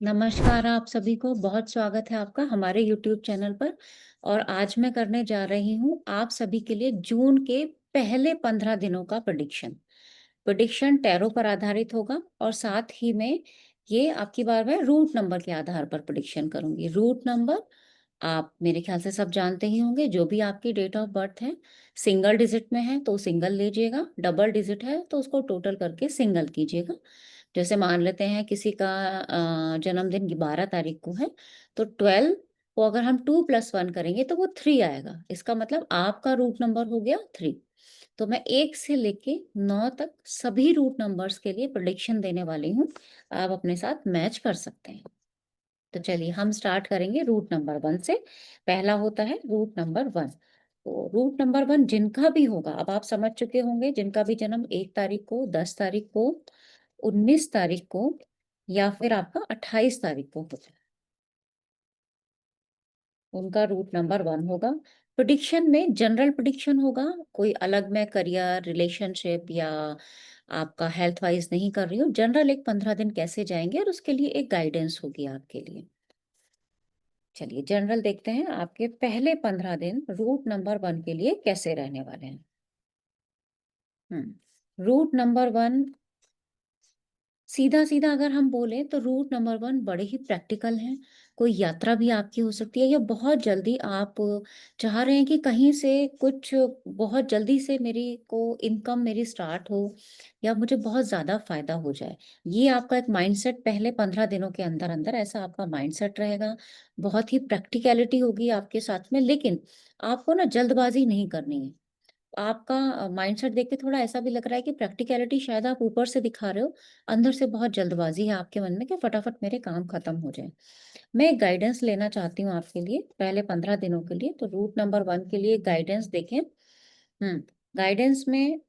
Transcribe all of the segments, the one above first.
नमस्कार आप सभी को, बहुत स्वागत है आपका हमारे यूट्यूब चैनल पर। और आज मैं करने जा रही हूँ आप सभी के लिए जून के पहले 15 दिनों का प्रेडिक्शन। प्रेडिक्शन टैरो पर आधारित होगा और साथ ही में ये आपकी बार मैं रूट नंबर के आधार पर प्रेडिक्शन करूंगी। रूट नंबर आप मेरे ख्याल से सब जानते ही होंगे, जो भी आपकी डेट ऑफ बर्थ है, सिंगल डिजिट में है तो सिंगल लीजिएगा, डबल डिजिट है तो उसको टोटल करके सिंगल कीजिएगा। जैसे मान लेते हैं किसी का जन्मदिन 12 तारीख को है, तो 12 को अगर हम 2+1 करेंगे तो वो 3 आएगा। इसका मतलब आपका रूट नंबर हो गया 3। तो मैं 1 से लेके 9 तक सभी रूट नंबर्स के लिए प्रेडिक्शन देने वाली हूँ। आप अपने साथ मैच कर सकते हैं। तो चलिए हम स्टार्ट करेंगे रूट नंबर 1 से। पहला होता है रूट नंबर 1। तो रूट नंबर 1 जिनका भी होगा, अब आप समझ चुके होंगे, जिनका भी जन्म 1 तारीख को, 10 तारीख को, 19 तारीख को या फिर आपका 28 तारीख को होता है, उनका रूट नंबर 1 होगा। प्रेडिक्शन में जनरल प्रेडिक्शन होगा, कोई अलग मैं करियर, रिलेशनशिप या आपका हेल्थ वाइज नहीं कर रही हूँ। जनरल एक 15 दिन कैसे जाएंगे और उसके लिए एक गाइडेंस होगी आपके लिए। चलिए जनरल देखते हैं आपके पहले 15 दिन रूट नंबर 1 के लिए कैसे रहने वाले हैं। रूट नंबर 1, सीधा सीधा अगर हम बोले तो रूट नंबर 1 बड़े ही प्रैक्टिकल हैं। कोई यात्रा भी आपकी हो सकती है या बहुत जल्दी आप चाह रहे हैं कि कहीं से कुछ बहुत जल्दी से मेरी को इनकम मेरी स्टार्ट हो या मुझे बहुत ज़्यादा फायदा हो जाए। ये आपका एक माइंडसेट पहले 15 दिनों के अंदर अंदर ऐसा आपका माइंडसेट रहेगा। बहुत ही प्रैक्टिकलिटी होगी आपके साथ में, लेकिन आपको ना जल्दबाजी नहीं करनी है। आपका माइंडसेट देख के थोड़ा ऐसा भी लग रहा है कि प्रैक्टिकलिटी शायद आप ऊपर से दिखा रहे हो, अंदर से बहुत जल्दबाजी है आपके मन में कि फटाफट मेरे काम खत्म हो जाए। मैं एक गाइडेंस लेना चाहती हूँ आपके लिए पहले 15 दिनों के लिए, तो रूट नंबर 1 के लिए गाइडेंस देखें। गाइडेंस में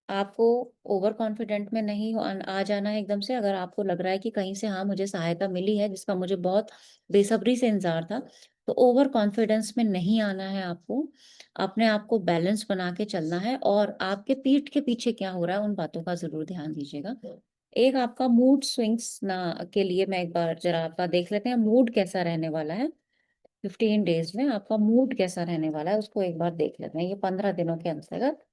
आपको ओवर कॉन्फिडेंट में नहीं आ जाना है एकदम से। अगर आपको लग रहा है कि कहीं से हाँ मुझे सहायता मिली है जिसका मुझे बहुत बेसब्री से इंतजार था, तो ओवर कॉन्फिडेंस में नहीं आना है आपको। अपने आप को बैलेंस बना के चलना है और आपके पीठ के पीछे क्या हो रहा है उन बातों का जरूर ध्यान दीजिएगा। एक आपका मूड स्विंग्स ना के लिए मैं एक बार जरा आपका देख लेते हैं मूड कैसा रहने वाला है। 15 डेज में आपका मूड कैसा रहने वाला है उसको एक बार देख लेते हैं। ये 15 दिनों के अंतर्गत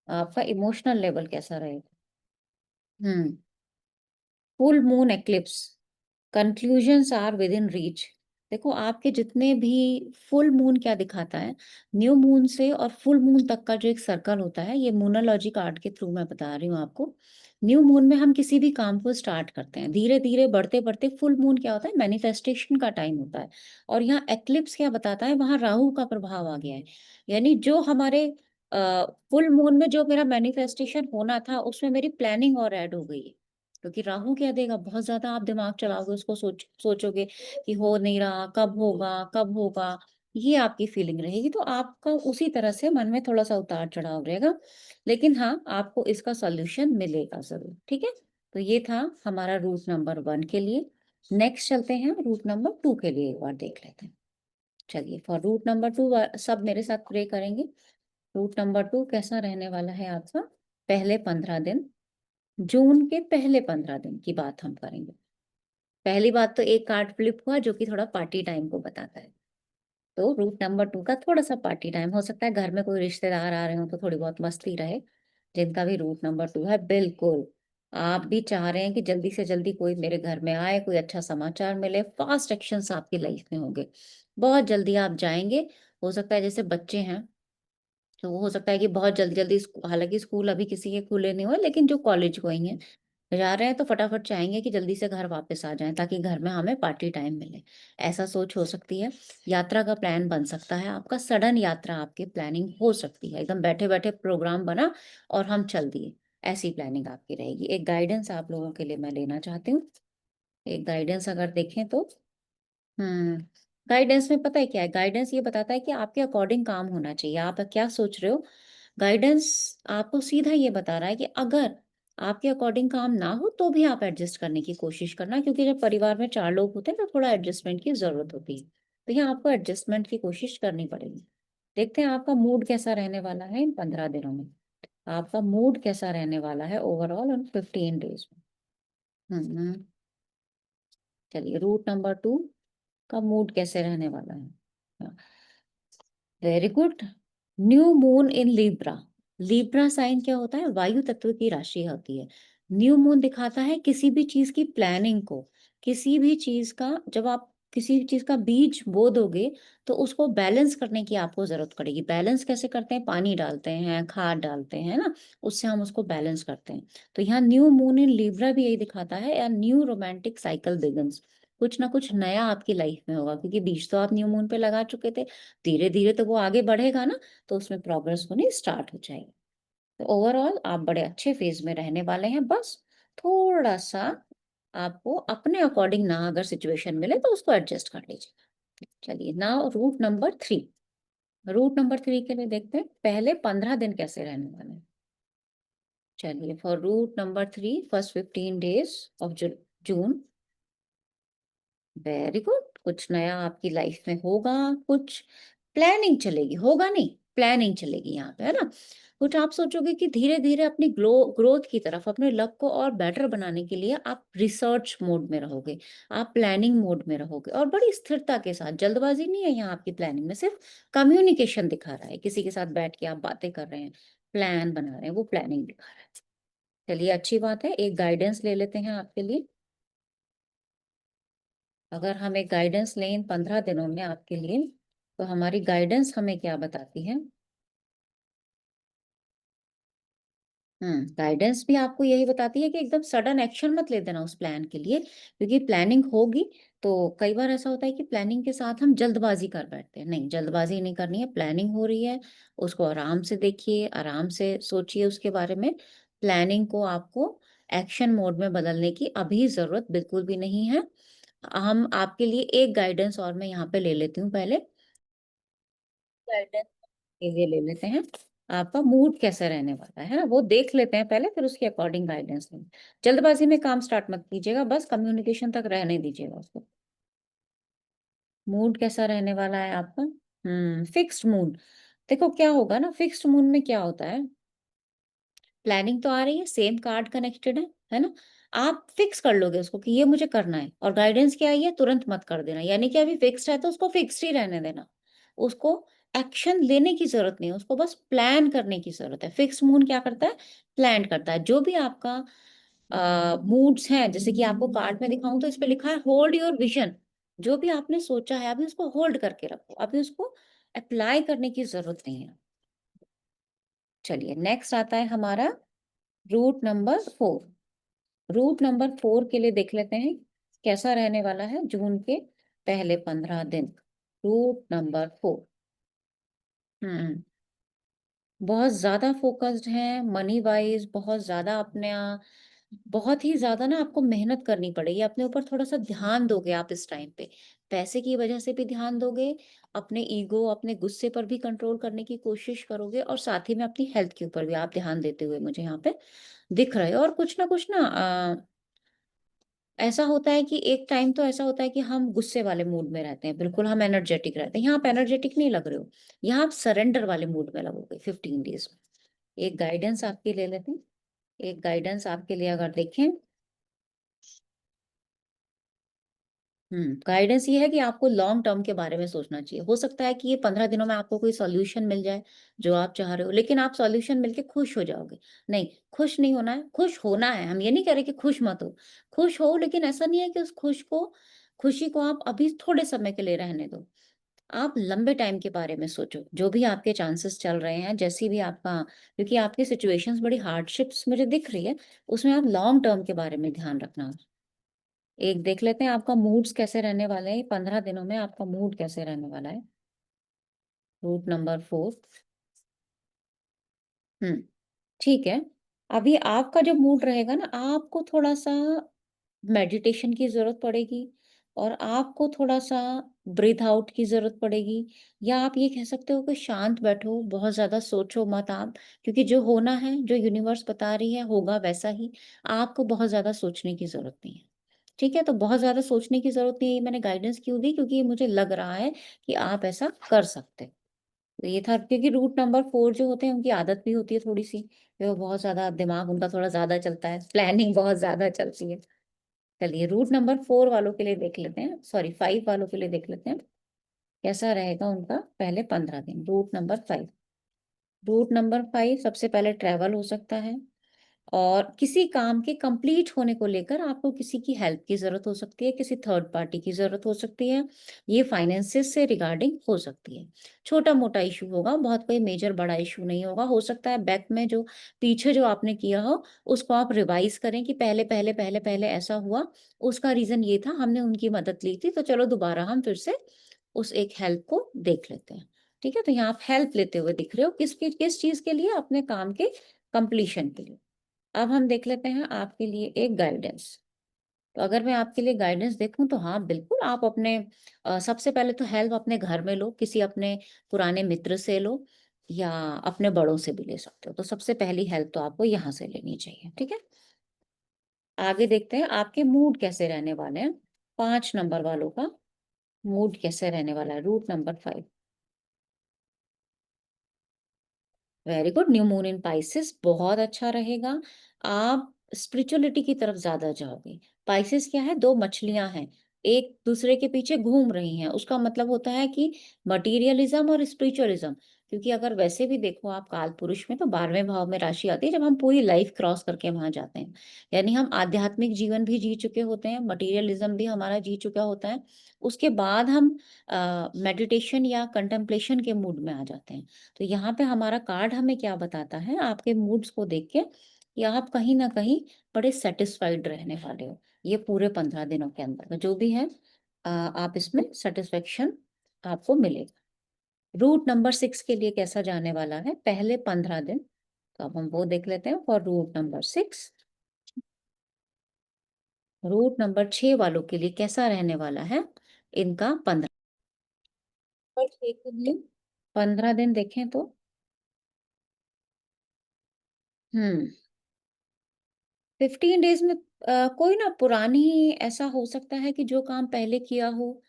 आपका इमोशनल लेवल कैसा रहेगा। Hmm full moon eclipse, conclusions are within reach. देखो आपके जितने भी फुल मून क्या दिखाता है, न्यू मून से और फुल मून तक का जो एक सर्कल होता है, ये मूनोलॉजी कार्ड के थ्रू मैं बता रही हूँ आपको। न्यू मून में हम किसी भी काम को स्टार्ट करते हैं धीरे धीरे बढ़ते बढ़ते। फुल मून क्या होता है, मैनिफेस्टेशन का टाइम होता है। और यहाँ एक्लिप्स क्या बताता है, वहां राहु का प्रभाव आ गया है। यानी जो हमारे फुल मून में जो मेरा मैनिफेस्टेशन होना था उसमें मेरी प्लानिंग और ऐड हो गई है। क्योंकि राहु क्या देगा, बहुत ज्यादा आप दिमाग चलाओगे, उसको सोचोगे कि हो नहीं रहा, कब होगा कब होगा। ये आपकी फीलिंग रहेगी, तो आपका उसी तरह से मन में थोड़ा सा उतार चढ़ाव रहेगा। लेकिन हाँ, आपको इसका सॉल्यूशन मिलेगा जरूर, ठीक है। तो ये था हमारा रूट नंबर 1 के लिए। नेक्स्ट चलते हैं रूट नंबर 2 के लिए, एक बार देख लेते हैं। चलिए फॉर रूट नंबर 2 सब मेरे साथ प्रे करेंगे। रूट नंबर 2 कैसा रहने वाला है आपका पहले 15 दिन। जून के पहले 15 दिन की बात हम करेंगे। पहली बात तो एक कार्ड फ्लिप हुआ जो कि थोड़ा पार्टी टाइम को बताता है। तो रूट नंबर 2 का थोड़ा सा पार्टी टाइम हो सकता है, घर में कोई रिश्तेदार आ रहे हो तो थोड़ी बहुत मस्ती रहे। जिनका भी रूट नंबर 2 है, बिल्कुल आप भी चाह रहे हैं कि जल्दी से जल्दी कोई मेरे घर में आए, कोई अच्छा समाचार मिले। फास्ट एक्शंस आपकी लाइफ में होंगे, बहुत जल्दी आप जाएंगे। हो सकता है जैसे बच्चे हैं तो वो हो सकता है कि बहुत जल्दी जल्दी हालांकि स्कूल अभी किसी के खुले नहीं हुए, लेकिन जो कॉलेज गोइंग हैं जा रहे हैं तो फटाफट चाहेंगे कि जल्दी से घर वापस आ जाएं ताकि घर में हमें पार्टी टाइम मिले। ऐसा सोच हो सकती है। यात्रा का प्लान बन सकता है आपका, सडन यात्रा आपकी प्लानिंग हो सकती है, एकदम बैठे बैठे प्रोग्राम बना और हम चल दिए। ऐसी प्लानिंग आपकी रहेगी। एक गाइडेंस आप लोगों के लिए मैं लेना चाहती हूँ। एक गाइडेंस अगर देखें तो हम्म गाइडेंस में पता है क्या है, गाइडेंस ये बताता है कि आपके अकॉर्डिंग काम होना चाहिए, आप क्या सोच रहे हो। गाइडेंस आपको सीधा ये बता रहा है कि अगर आपके अकॉर्डिंग काम ना हो तो भी आप एडजस्ट करने की कोशिश करना, क्योंकि जब परिवार में 4 लोग होते हैं तो थोड़ा एडजस्टमेंट की जरूरत होती है। तो यहाँ आपको एडजस्टमेंट की कोशिश करनी पड़ेगी। देखते हैं आपका मूड कैसा रहने वाला है इन 15 दिनों में। आपका मूड कैसा रहने वाला है ओवरऑल उन 15 डेज में। हम्म चलिए, रूट नंबर 2 का मूड कैसे रहने वाला है? Very good. New moon in Libra. Libra sign क्या होता है? वायु तत्व की राशि होती है। न्यू मून दिखाता है किसी भी चीज की प्लानिंग को। किसी भी चीज का, जब आप किसी भी चीज का बीज बो दोगे तो उसको बैलेंस करने की आपको जरूरत पड़ेगी। बैलेंस कैसे करते हैं? पानी डालते हैं, खाद डालते हैं, है ना? उससे हम उसको बैलेंस करते हैं। तो यहाँ न्यू मून इन लिब्रा भी यही दिखाता है, या न्यू रोमांटिक साइकिल बिगिंस। कुछ ना कुछ नया आपकी लाइफ में होगा, क्योंकि बीज तो आप न्यू मून पे लगा चुके थे। धीरे धीरे तो वो आगे बढ़ेगा ना, तो उसमें प्रोग्रेस होनी स्टार्ट हो जाएगी। तो ओवरऑल आप बड़े अच्छे फेज में रहने वाले हैं। बस थोड़ा सा आपको अपने अकॉर्डिंग ना अगर सिचुएशन मिले तो उसको एडजस्ट कर लीजिए। चलिए, now route number 3। Route number 3 के लिए देखते हैं पहले 15 दिन कैसे रहने वाले हैं। चलिए, for route number 3, first 15 days of June. Very good. कुछ नया आपकी लाइफ में होगा। कुछ प्लानिंग चलेगी, होगा नहीं, प्लानिंग चलेगी यहाँ पे, है ना? कुछ आप सोचोगे कि धीरे धीरे अपनी ग्रोथ की तरफ, अपने लक को और बेटर बनाने के लिए आप रिसर्च मोड में रहोगे। आप प्लानिंग मोड में रहोगे और बड़ी स्थिरता के साथ। जल्दबाजी नहीं है यहाँ आपकी प्लानिंग में, सिर्फ कम्युनिकेशन दिखा रहा है। किसी के साथ बैठ के आप बातें कर रहे हैं, प्लान बना रहे हैं, वो प्लानिंग दिखा रहा है। चलिए, अच्छी बात है। एक गाइडेंस ले लेते हैं आपके लिए। अगर हम एक गाइडेंस लें इन 15 दिनों में आपके लिए, तो हमारी गाइडेंस हमें क्या बताती है? गाइडेंस भी आपको यही बताती है कि एकदम सडन एक्शन मत ले देना उस प्लान के लिए, क्योंकि प्लानिंग होगी तो कई बार ऐसा होता है कि प्लानिंग के साथ हम जल्दबाजी कर बैठते हैं। नहीं, जल्दबाजी नहीं करनी है। प्लानिंग हो रही है, उसको आराम से देखिए, आराम से सोचिए उसके बारे में। प्लानिंग को आपको एक्शन मोड में बदलने की अभी जरूरत बिल्कुल भी नहीं है। हम आपके लिए एक गाइडेंस और मैं यहाँ पे ले लेती हूँ पहले। गाइडेंस ये ले लेते हैं। आपका मूड कैसा रहने वाला है ना, वो देख लेते हैं पहले, फिर उसके अकॉर्डिंग गाइडेंस लेंगे। जल्दबाजी में काम स्टार्ट मत कीजिएगा, बस कम्युनिकेशन तक रहने दीजिएगा उसको। मूड कैसा रहने वाला है आपका? Fixed mood. देखो क्या होगा ना, फिक्स्ड मूड में क्या होता है, प्लानिंग तो आ रही है, सेम कार्ड कनेक्टेड है ना? आप फिक्स कर लोगे उसको कि ये मुझे करना है, और गाइडेंस क्या आई है, तुरंत मत कर देना। यानी कि अभी फिक्स्ड है तो उसको फिक्स्ड ही रहने देना। उसको एक्शन लेने की जरूरत नहीं है, उसको बस प्लान करने की जरूरत है। फिक्स मूड क्या करता है? प्लान करता है। जो भी आपका मूड्स हैं, जैसे कि आपको कार्ड में दिखाऊं तो इस पे लिखा है होल्ड योर विजन। जो भी आपने सोचा है अभी उसको होल्ड करके रखो, अभी उसको अप्लाई करने की जरूरत नहीं है। चलिए, नेक्स्ट आता है हमारा रूट नंबर 4। रूट नंबर 4 के लिए देख लेते हैं कैसा रहने वाला है जून के पहले 15 दिन। Root number 4। हम्म बहुत ज्यादा फोकस्ड है मनी वाइज, बहुत ज्यादा अपने बहुत ही ज्यादा ना आपको मेहनत करनी पड़ेगी। अपने ऊपर थोड़ा सा ध्यान दोगे आप इस टाइम पे। पैसे की वजह से भी ध्यान दोगे, अपने ईगो, अपने गुस्से पर भी कंट्रोल करने की कोशिश करोगे, और साथ ही में अपनी हेल्थ के ऊपर भी आप ध्यान देते हुए मुझे यहाँ पे दिख रहे हो। और कुछ ना ऐसा होता है कि एक टाइम तो ऐसा होता है कि हम गुस्से वाले मूड में रहते हैं, बिल्कुल हम एनर्जेटिक रहते हैं। यहाँ आप एनर्जेटिक नहीं लग रहे हो, यहाँ आप सरेंडर वाले मूड में लगोगे 15 डेज में। एक गाइडेंस आपके ले लेते हैं। एक गाइडेंस आपके लिए अगर देखें, गाइडेंस ये है कि आपको लॉन्ग टर्म के बारे में सोचना चाहिए। हो सकता है कि ये 15 दिनों में आपको कोई सॉल्यूशन मिल जाए जो आप चाह रहे हो, लेकिन आप सॉल्यूशन मिलके खुश हो जाओगे। नहीं, खुश नहीं होना है, खुश होना है। हम ये नहीं कह रहे कि खुश मत हो, खुश हो, लेकिन ऐसा नहीं है कि उस खुशी को आप अभी थोड़े समय के लिए रहने दो। आप लंबे टाइम के बारे में सोचो। जो भी आपके चांसेस चल रहे हैं, जैसी भी आपका, क्योंकि आपकी सिचुएशंस बड़ी हार्डशिप्स मुझे दिख रही है, उसमें आप लॉन्ग टर्म के बारे में ध्यान रखना। एक देख लेते हैं आपका मूड्स कैसे रहने वाले हैं 15 दिनों में, आपका मूड कैसे रहने वाला है। Route number 4। हम्म ठीक है। अभी आपका जो मूड रहेगा ना, आपको थोड़ा सा मेडिटेशन की जरूरत पड़ेगी, और आपको थोड़ा सा ब्रीथ आउट की जरूरत पड़ेगी। या आप ये कह सकते हो कि शांत बैठो, बहुत ज्यादा सोचो मत आप, क्योंकि जो होना है, जो यूनिवर्स बता रही है होगा वैसा ही। आपको बहुत ज्यादा सोचने की जरूरत नहीं है। ठीक है, तो बहुत ज्यादा सोचने की जरूरत नहीं है, ये मैंने गाइडेंस क्यों दी, क्योंकि ये मुझे लग रहा है कि आप ऐसा कर सकते हैं। तो ये था, क्योंकि रूट नंबर 4 जो होते हैं उनकी आदत भी होती है थोड़ी सी, वो बहुत ज्यादा दिमाग उनका थोड़ा ज्यादा चलता है, प्लानिंग बहुत ज्यादा चलती है। चलिए रूट नंबर 4 वालों के लिए देख लेते हैं, सॉरी 5 वालों के लिए देख लेते हैं कैसा रहेगा उनका पहले 15 दिन। रूट नंबर 5 सबसे पहले ट्रैवल हो सकता है, और किसी काम के कंप्लीट होने को लेकर आपको किसी की हेल्प की ज़रूरत हो सकती है, किसी थर्ड पार्टी की ज़रूरत हो सकती है। ये फाइनेंसेस से रिगार्डिंग हो सकती है। छोटा-मोटा इश्यू होगा, बहुत कोई मेजर बड़ा इश्यू नहीं होगा। हो सकता है बैक में जो पीछे जो आपने किया हो, उसको आप रिवाइज़ करें कि पहले ऐसा हुआ, उसका रीज़न ये था, हमने उनकी मदद ली थी, तो चलो दोबारा हम फिर से उस एक हेल्प को देख लेते हैं। ठीक है? तो यहाँ आप हेल्प लेते हुए दिख रहे हो, किस चीज़ के लिए? अपने काम के कंप्लीशन के लिए। अब हम देख लेते हैं आपके लिए एक गाइडेंस। तो अगर मैं आपके लिए गाइडेंस देखूं तो हाँ बिल्कुल आप अपने सबसे पहले तो हेल्प अपने घर में लो, किसी अपने पुराने मित्र से लो, या अपने बड़ों से भी ले सकते हो। तो सबसे पहली हेल्प तो आपको यहाँ से लेनी चाहिए। ठीक है, आगे देखते हैं आपके मूड कैसे रहने वाले हैं। 5 नंबर वालों का मूड कैसे रहने वाला है, route number 5। Very good, new moon in Pisces बहुत अच्छा रहेगा। आप स्पिरिचुअलिटी की तरफ ज्यादा जाओगे। पाइसेस क्या है? दो मछलियां हैं, एक दूसरे के पीछे घूम रही हैं, उसका मतलब होता है कि मटीरियलिज्म और स्पिरिचुअलिज्म। क्योंकि अगर वैसे भी देखो आप काल पुरुष में, तो 12वें भाव में राशि आती है जब हम पूरी लाइफ क्रॉस करके वहां जाते हैं। यानी हम आध्यात्मिक जीवन भी जी चुके होते हैं, मटीरियलिज्म भी हमारा जी चुका होता है। उसके बाद हम मेडिटेशन या कंटेम्पलेशन के मूड में आ जाते हैं। तो यहाँ पे हमारा कार्ड हमें क्या बताता है, आपके मूड्स को देख के, कि आप कहीं न कहीं बड़े सैटिस्फाइड रहने वाले हो। ये पूरे 15 दिनों के अंदर जो भी है, आप इसमें सैटिस्फैक्शन आपको मिलेगा। रूट नंबर 6 के लिए कैसा जाने वाला है पहले 15 दिन? तो अब हम वो देख लेते हैं for route number 6। Route number 6 वालों के लिए कैसा रहने वाला है इनका 15 पर 6 के लिए 15 दिन देखें तो हुँ। 15 डेज़ में कोई ना पुरानी, ऐसा हो सकता है कि जो काम पहले किया हो,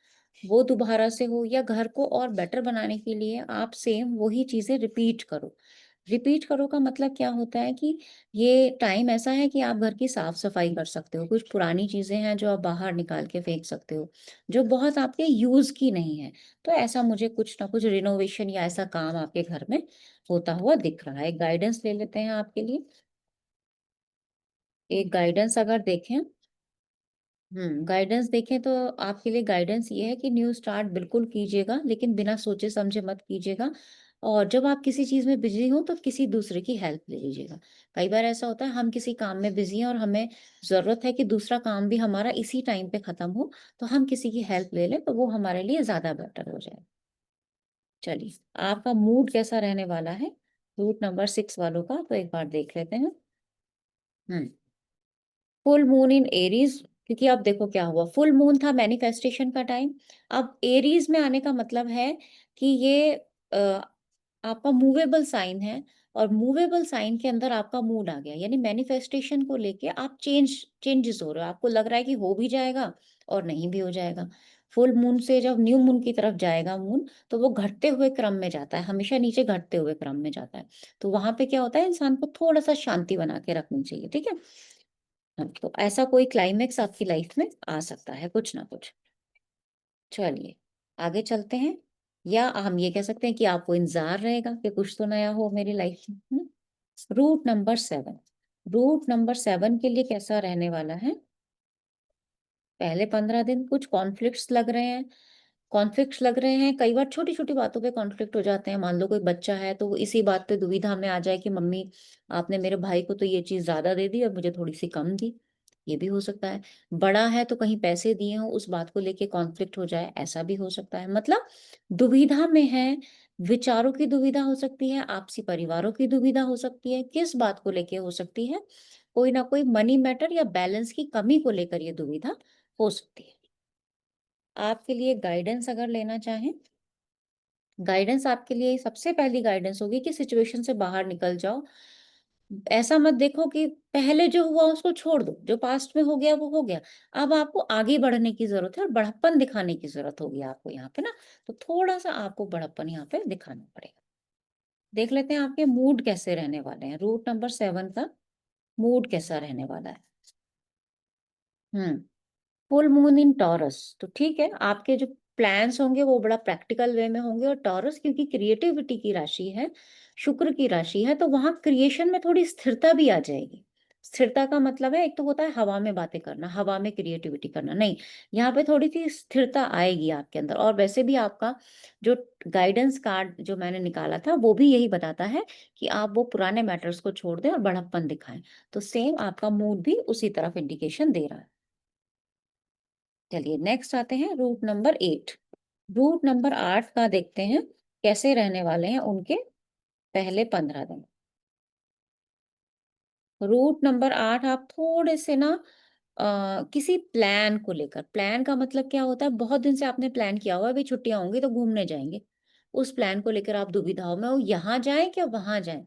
वो दोबारा से हो, या घर को और बेटर बनाने के लिए आप सेम वही चीज़ें रिपीट करो। रिपीट करो का मतलब क्या होता है कि ये टाइम ऐसा है कि आप घर की साफ-सफाई कर सकते हो। कुछ पुरानी चीज़ें हैं जो आप बाहर निकाल के फेंक सकते हो, जो बहुत आपके यूज़ की नहीं है। तो ऐसा मुझे कुछ ना कुछ रिनोवेशन या ऐसा काम आपके घर में होता हुआ दिख रहा है। गाइडेंस ले लेते हैं आपके लिए। एक गाइडेंस अगर देखें, गाइडेंस देखें तो आपके लिए गाइडेंस ये है कि न्यू स्टार्ट बिल्कुल कीजिएगा, लेकिन बिना सोचे समझे मत कीजिएगा। और जब आप किसी चीज़ में बिज़ी हो तो किसी दूसरे की हेल्प ले लीजिएगा। कई बार ऐसा होता है हम किसी काम में बिज़ी हैं और हमें ज़रूरत है कि दूसरा काम भी हमारा इसी टाइम पे ख़त्म हो, तो हम किसी की हेल्प ले लें तो वो हमारे लिए ज़्यादा बेटर हो जाए। चलिए, आपका मूड कैसा रहने वाला है रूट नंबर 6 वालों का, तो एक बार देख लेते हैं। हुँ। फुल मून इन एरीज, क्योंकि अब देखो क्या हुआ, फुल मून था मैनिफेस्टेशन का टाइम। अब एरीज में आने का मतलब है कि ये आपका मूवेबल साइन है, और मूवेबल साइन के अंदर आपका मूड आ गया, यानी मैनिफेस्टेशन को लेके आप चेंजेस हो रहे हो, आपको लग रहा है कि हो भी जाएगा और नहीं भी हो जाएगा। फुल मून से जब न्यू मून की तरफ जाएगा मून, तो वो घटते हुए क्रम में जाता है, हमेशा नीचे घटते हुए क्रम में जाता है। तो वहां पे क्या होता है, इंसान को थोड़ा सा शांति बना के रखनी चाहिए। ठीक है, हाँ, तो ऐसा कोई क्लाइमेक्स आपकी लाइफ में आ सकता है कुछ ना कुछ। चलिए, आगे चलते हैं, या हम ये कह सकते हैं कि आपको इंतज़ार रहेगा कि कुछ तो नया हो मेरी लाइफ में। रूट नंबर 7 के लिए कैसा रहने वाला है? पहले 15 दिन कुछ कॉन्फ्लिक्ट्स लग रहे हैं, कई बार छोटी-छोटी बातों पे कॉन्फ्लिक्ट हो जाते हैं। मान लो कोई बच्चा है तो वो इसी बात पे दुविधा में आ जाए कि मम्मी आपने मेरे भाई को तो ये चीज़ ज़्यादा दे दी और मुझे थोड़ी-सी कम दी। ये भी हो सकता है। बड़ा है तो कहीं पैसे दिए हों, उस बात को लेके कॉन्फ्लिक्ट हो जाए, ऐसा भी हो सकता है। मतलब दुविधा में है, विचारों की दुविधा हो सकती है, आपसी परिवारों की दुविधा हो सकती है, किस बात को लेके हो सकती है? कोई ना कोई मनी मैटर या बैलेंस की कमी को लेकर ये दुविधा हो सकती है। आपके लिए गाइडेंस अगर लेना चाहें, गाइडेंस आपके लिए सबसे पहली गाइडेंस होगी कि सिचुएशन से बाहर निकल जाओ। ऐसा मत देखो कि पहले जो हुआ उसको छोड़ दो, जो पास्ट में हो गया वो हो गया। अब आपको आगे बढ़ने की ज़रूरत है और बड़प्पन दिखाने की ज़रूरत होगी आपको यहाँ पे ना, तो थोड़ा-सा आपको बड़प्पन यहाँ पे दिखाना पड़ेगा। देख लेते हैं आपके मूड कैसे रहने वाले हैं, रूट नंबर 7 का मूड कैसा रहने वाला है? हुँ। फुल मून इन टॉरस, तो ठीक है, आपके जो प्लान्स होंगे वो बड़ा प्रैक्टिकल वे में होंगे, और टॉरस क्योंकि क्रिएटिविटी की राशि है, शुक्र की राशि है, तो वहाँ क्रिएशन में थोड़ी स्थिरता भी आ जाएगी। स्थिरता का मतलब है, एक तो होता है हवा में बातें करना, हवा में क्रिएटिविटी करना, नहीं, यहाँ पे थोड़ी-सी स्थिरता आएगी आपके अंदर। और वैसे भी आपका जो गाइडेंस कार्ड जो मैंने निकाला था, वो भी यही बताता है कि आप वो पुराने मैटर्स को छोड़ दें और बड़प्पन दिखाएँ। तो सेम आपका मूड भी उसी तरफ इंडिकेशन दे रहा है। चलिए नेक्स्ट आते हैं रूट नंबर 8। रूट नंबर 8 का देखते हैं कैसे रहने वाले हैं उनके पहले 15 दिन। रूट नंबर 8 आप थोड़े से ना किसी प्लान को लेकर, प्लान का मतलब क्या होता है, बहुत दिन से आपने प्लान किया हुआ है अभी छुट्टियाँ होंगी तो घूमने जाएँगे। उस प्लान को लेकर आप दुविधाओं में हो, यहाँ जाएँ क्या वहाँ जाएँ,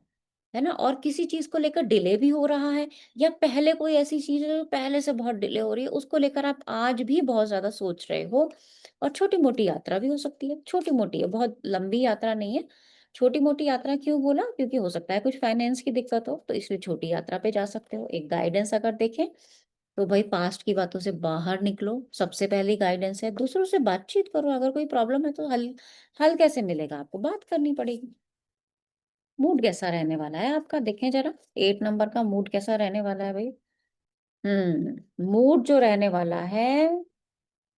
है ना? और किसी चीज़ को लेकर डिले भी हो रहा है, या पहले कोई ऐसी चीज़ है जो पहले से बहुत डिले हो रही है, उसको लेकर आप आज भी बहुत ज़्यादा सोच रहे हो। और छोटी-मोटी यात्रा भी हो सकती है, छोटी-मोटी है, बहुत लंबी यात्रा नहीं है। छोटी-मोटी यात्रा क्यों बोला? क्योंकि हो सकता है कुछ फाइनेंस की दिक्कत हो, तो इसलिए छोटी यात्रा पे जा सकते हो। एक गाइडेंस अगर देखें, तो भई पास्ट की बातों से बाहर निकलो, सबसे पहली गाइडेंस है। दूसरों से बातचीत करो, अगर कोई प्रॉब्लम है तो हल हल कैसे मिलेगा आपको? बात करनी पड़ेगी। मूड कैसा रहने वाला है आपका? देखें ज़रा, 8 नंबर का मूड कैसा रहने वाला है भई? मूड जो रहने वाला है,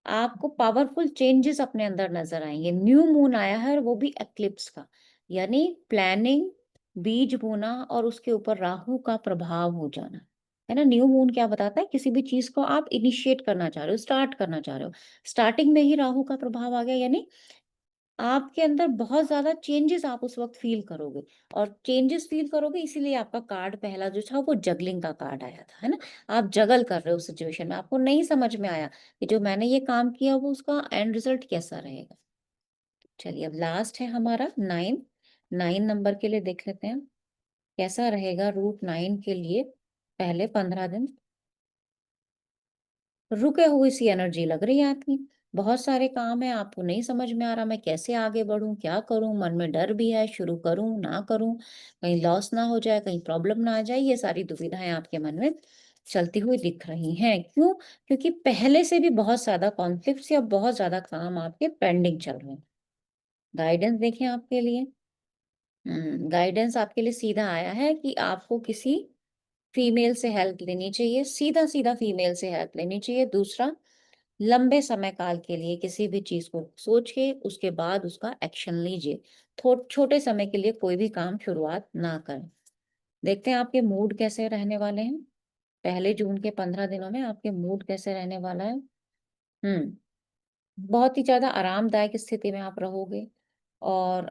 आपको पावरफुल चेंजेस अपने अंदर नज़र आएँगे। न्यू मून आया है और वो भी एक्लिप्स का, यानी प्लानिंग, बीज बोना और उसके ऊपर राहु का प्रभाव हो जाना। है ना? न्यू मून क्या बताता है? किसी भी चीज़ को आप इनिशिएट करना चाह रहे हो, स्टार्ट करना चाह रहे हो। स्टार्टिंग में ही राहु का प्रभाव आ गया, यानी आपके अंदर बहुत ज़्यादा चेंजेस आप उस वक़्त फ़ील करोगे, और चेंजेस फ़ील करोगे इसीलिए आपका कार्ड पहला जो था वो जगलिंग का कार्ड आया था, है ना? आप जगल कर रहे हो उस सिचुएशन में, आपको नहीं समझ में आया कि जो मैंने ये काम किया वो उसका एंड रिज़ल्ट कैसा रहेगा। चलिए अब लास्ट है हमारा 9, 9 नंबर के लिए देख लेते हैं, कैसा रहेगा रूट 9 के लिए पहले 15 दिन। रुके हुई सी एनर्जी लग रही है आपकी। बहुत सारे काम हैं, आपको नहीं समझ में आ रहा मैं कैसे आगे बढ़ूँ, क्या करूँ? मन में डर भी है, शुरू करूँ, ना करूँ? कहीं लॉस ना हो जाए, कहीं प्रॉब्लम ना आ जाए, ये सारी दुविधाएँ आपके मन में चलती हुई दिख रही हैं। क्यों? क्योंकि पहले से भी बहुत ज़्यादा कॉन्फ्लिक्ट्स या बहुत ज़्यादा काम आपके पेंडिंग चल रहे हैं। गाइडेंस देखें आपके लिए। गाइडेंस आपके लिए सीधा आया है कि आपको किसी फीमेल से हेल्प लेनी चाहिए, सीधा-सीधा फीमेल से हेल्प लेनी चाहिए। दूसरा, लंबे समय काल के लिए किसी भी चीज़ को सोच के उसके बाद उसका एक्शन लीजिए। छोटे समय के लिए कोई भी काम शुरुआत ना करें। देखते हैं आपके मूड कैसे रहने वाले हैं। पहले जून के 15 दिनों में आपके मूड कैसे रहने वाला है। हुँ, बहुत ही ज़्यादा आरामदायक स्थिति में आप रहोगे, और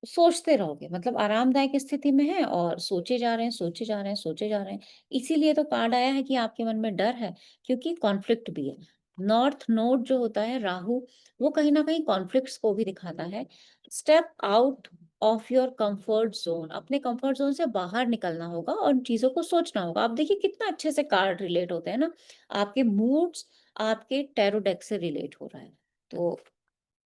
सोचते रहोगे, मतलब आरामदायक स्थिति में हैं और सोचे जा रहे हैं, सोचे जा रहे हैं, सोचे जा रहे हैं। इसीलिए तो कार्ड आया है कि आपके मन में डर है, क्योंकि कॉन्फ्लिक्ट भी है। नॉर्थ नोड जो होता है राहु, वो कहीं न कहीं कॉन्फ्लिक्ट्स को भी दिखाता है। Step out of your comfort zone, अपने कम्फर्ट ज़ोन से बाहर निकलना होगा और उन चीज़ों को सोचना होगा। आप देखिए कितना अच्छे से कार्ड रिलेट होते हैं ना, आपके मूड्स आपके टैरो डेक से रिलेट हो रहा है। तो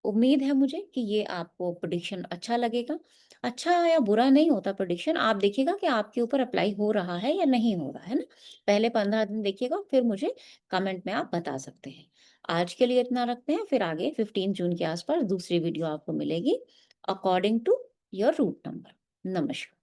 उम्मीद है मुझे कि ये आपको प्रेडिक्शन अच्छा लगेगा। अच्छा या बुरा नहीं होता प्रेडिक्शन, आप देखिएगा कि आपके ऊपर अप्लाई हो रहा है या नहीं हो रहा है ना? पहले 15 दिन देखिएगा, फिर मुझे कमेंट में आप बता सकते हैं। आज के लिए इतना रखते हैं, फिर आगे 15 जून के आस-पास दूसरी वीडियो आपको मिलेगी according to your route number. नमस्कार।